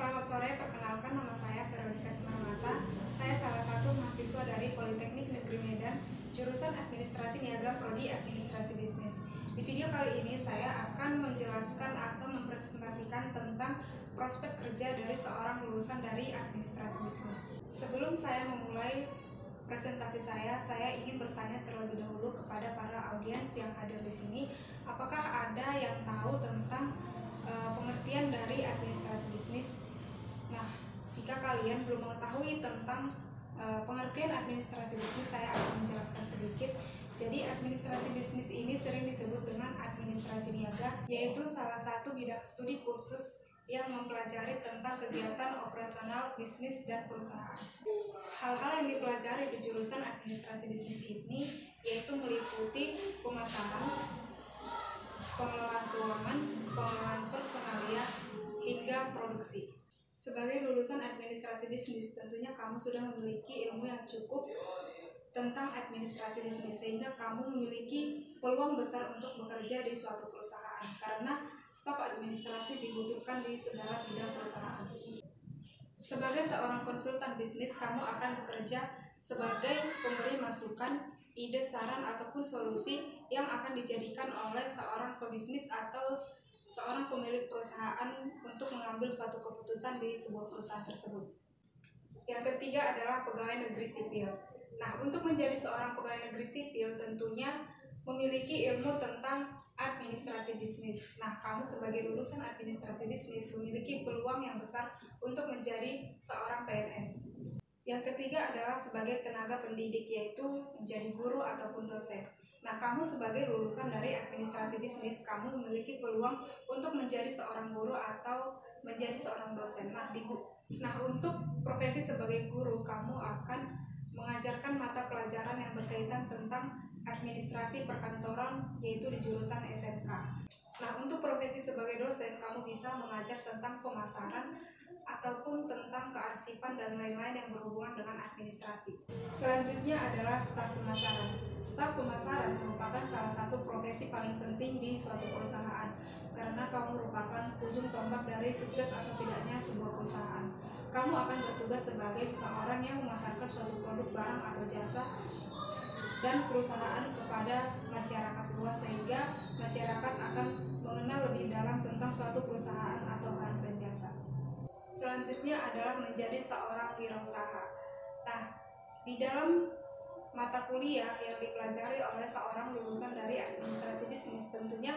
Selamat sore, perkenalkan nama saya Veronica Simarmata. Saya salah satu mahasiswa dari Politeknik Negeri Medan, jurusan Administrasi Niaga Prodi Administrasi Bisnis. Di video kali ini saya akan menjelaskan atau mempresentasikan tentang prospek kerja dari seorang lulusan dari Administrasi Bisnis. Sebelum saya memulai presentasi saya ingin bertanya terlebih dahulu kepada para audiens yang hadir di sini, apakah ada yang tahu tentang pengertian dari administrasi bisnis? Nah, jika kalian belum mengetahui tentang pengertian administrasi bisnis, saya akan menjelaskan sedikit. Jadi, administrasi bisnis ini sering disebut dengan administrasi niaga, yaitu salah satu bidang studi khusus yang mempelajari tentang kegiatan operasional bisnis dan perusahaan. Hal-hal yang dipelajari di jurusan administrasi bisnis ini yaitu meliputi pemasaran, pengelolaan keuangan, pengelolaan personalia, hingga produksi. Sebagai lulusan administrasi bisnis, tentunya kamu sudah memiliki ilmu yang cukup tentang administrasi bisnis, sehingga kamu memiliki peluang besar untuk bekerja di suatu perusahaan, karena staf administrasi dibutuhkan di segala bidang perusahaan. Sebagai seorang konsultan bisnis, kamu akan bekerja sebagai pemberi masukan, ide, saran, ataupun solusi yang akan dijadikan oleh seorang pebisnis atau seorang pemilik perusahaan untuk mengambil suatu keputusan di sebuah perusahaan tersebut. Yang ketiga adalah pegawai negeri sipil. Nah, untuk menjadi seorang pegawai negeri sipil tentunya memiliki ilmu tentang administrasi bisnis. Nah, kamu sebagai lulusan administrasi bisnis memiliki peluang yang besar untuk menjadi seorang PNS. Yang ketiga adalah sebagai tenaga pendidik, yaitu menjadi guru ataupun dosen. Nah, kamu sebagai lulusan dari administrasi bisnis, kamu memiliki peluang untuk menjadi seorang guru atau menjadi seorang dosen. Nah, untuk profesi sebagai guru, kamu akan mengajarkan mata pelajaran yang berkaitan tentang administrasi perkantoran, yaitu di jurusan SMK. Nah, untuk profesi sebagai dosen, kamu bisa mengajar tentang pemasaran ataupun tentang kearsipan dan lain-lain yang berhubungan dengan administrasi. Selanjutnya adalah staf pemasaran. Staf pemasaran merupakan salah satu profesi paling penting di suatu perusahaan, karena kamu merupakan ujung tombak dari sukses atau tidaknya sebuah perusahaan. Kamu akan bertugas sebagai seseorang yang memasarkan suatu produk, barang, atau jasa dan perusahaan kepada masyarakat luas, sehingga masyarakat akan mengenal lebih dalam tentang suatu perusahaan atau barang dan jasa. Selanjutnya adalah menjadi seorang wirausaha. Nah, di dalam mata kuliah yang dipelajari oleh seorang lulusan dari administrasi bisnis, tentunya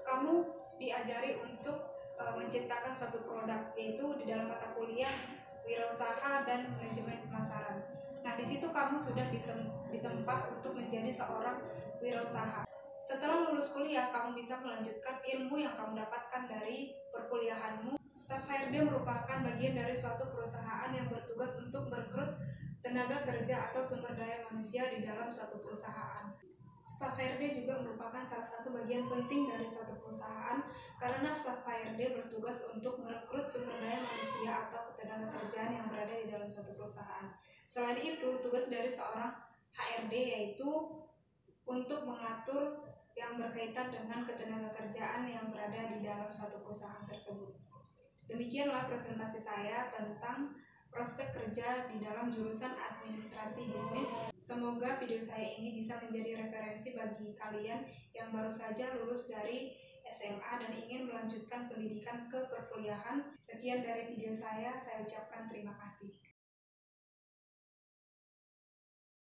kamu diajari untuk menciptakan suatu produk, yaitu di dalam mata kuliah wirausaha dan manajemen pemasaran. Nah, di situ kamu sudah ditempa untuk menjadi seorang wirausaha. Setelah lulus kuliah, kamu bisa melanjutkan ilmu yang kamu dapatkan dari perkuliahanmu. Staf HRD merupakan bagian dari suatu perusahaan yang bertugas untuk merekrut tenaga kerja atau sumber daya manusia di dalam suatu perusahaan. Staf HRD juga merupakan salah satu bagian penting dari suatu perusahaan, karena staf HRD bertugas untuk merekrut sumber daya manusia atau tenaga kerjaan yang berada di dalam suatu perusahaan. Selain itu, tugas dari seorang HRD yaitu untuk mengatur yang berkaitan dengan ketenaga kerjaan yang berada di dalam suatu perusahaan tersebut. Demikianlah presentasi saya tentang prospek kerja di dalam jurusan administrasi bisnis. Semoga video saya ini bisa menjadi referensi bagi kalian yang baru saja lulus dari SMA dan ingin melanjutkan pendidikan ke perkuliahan. Sekian dari video saya ucapkan terima kasih.